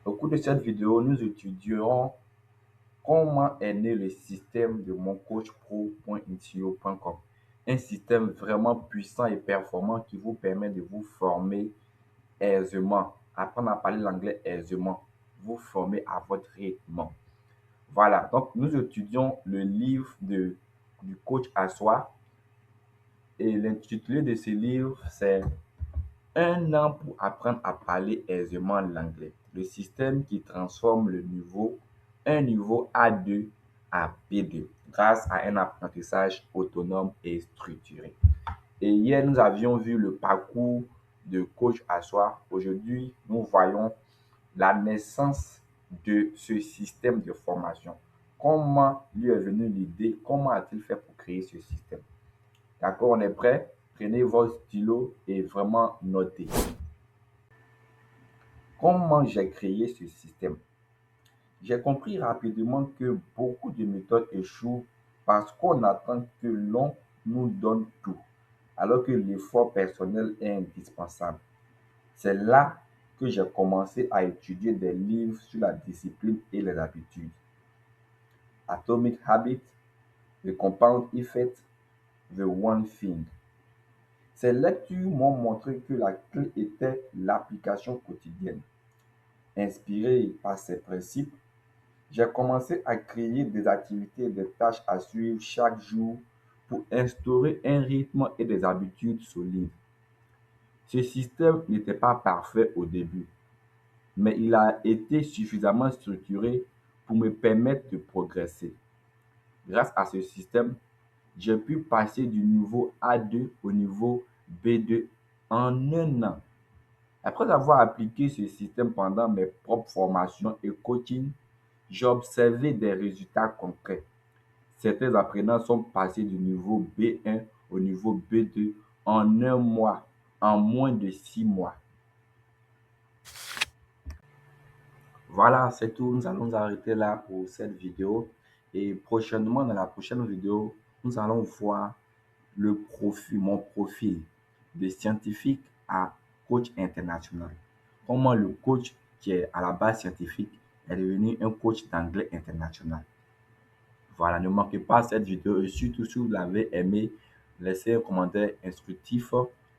Au cours de cette vidéo, nous étudierons comment est né le système de moncoachpro.intio.com, un système vraiment puissant et performant qui vous permet de vous former aisément, apprendre à parler l'anglais aisément, vous former à votre rythme. Voilà, donc nous étudions le livre du coach à soi et l'intitulé de ce livre, c'est Un an pour apprendre à parler aisément l'anglais. Le système qui transforme un niveau A2 à B2 grâce à un apprentissage autonome et structuré. Et hier, nous avions vu le parcours de coach à soi. Aujourd'hui, nous voyons la naissance de ce système de formation. Comment lui est venue l'idée? Comment a-t-il fait pour créer ce système? D'accord, on est prêt? Prenez votre stylo et vraiment notez. Comment j'ai créé ce système? J'ai compris rapidement que beaucoup de méthodes échouent parce qu'on attend que l'on nous donne tout, alors que l'effort personnel est indispensable. C'est là que j'ai commencé à étudier des livres sur la discipline et les habitudes. Atomic Habits, The Compound Effect, The One Thing. Ces lectures m'ont montré que la clé était l'application quotidienne. Inspiré par ces principes, j'ai commencé à créer des activités et des tâches à suivre chaque jour pour instaurer un rythme et des habitudes solides. Ce système n'était pas parfait au début, mais il a été suffisamment structuré pour me permettre de progresser. Grâce à ce système, j'ai pu passer du niveau A2 au niveau B2 en un an. Après avoir appliqué ce système pendant mes propres formations et coaching, j'ai observé des résultats concrets. Certains apprenants sont passés du niveau B1 au niveau B2 en un mois, en moins de 6 mois. Voilà, c'est tout. Nous allons nous arrêter là pour cette vidéo. Et prochainement, dans la prochaine vidéo, nous allons voir mon profil de scientifique à coach international. Comment le coach qui est à la base scientifique est devenu un coach d'anglais international. Voilà, ne manquez pas cette vidéo et surtout si vous l'avez aimé, laissez un commentaire instructif,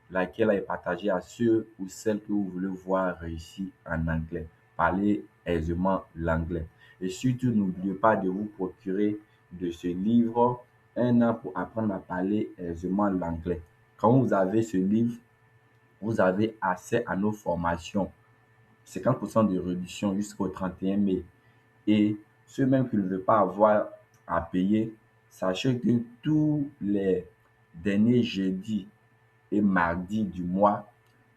laquelle est partagé à ceux ou celles que vous voulez voir réussir en anglais. Parler aisément l'anglais. Et surtout, n'oubliez pas de vous procurer de ce livre Un an pour apprendre à parler aisément l'anglais. Quand vous avez ce livre, vous avez accès à nos formations. 50% de réduction jusqu'au 31 mai. Et ceux même qui ne veulent pas avoir à payer, sachez que tous les derniers jeudis et mardis du mois,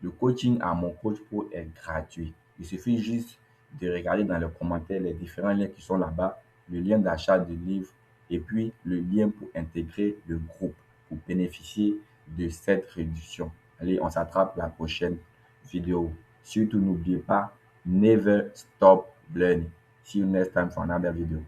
le coaching à mon coach pro est gratuit. Il suffit juste de regarder dans les commentaires les différents liens qui sont là-bas, le lien d'achat de livres et puis le lien pour intégrer le groupe pour bénéficier de cette réduction. Allez, on s'attrape la prochaine vidéo. Surtout, n'oubliez pas, never stop learning. See you next time for another video.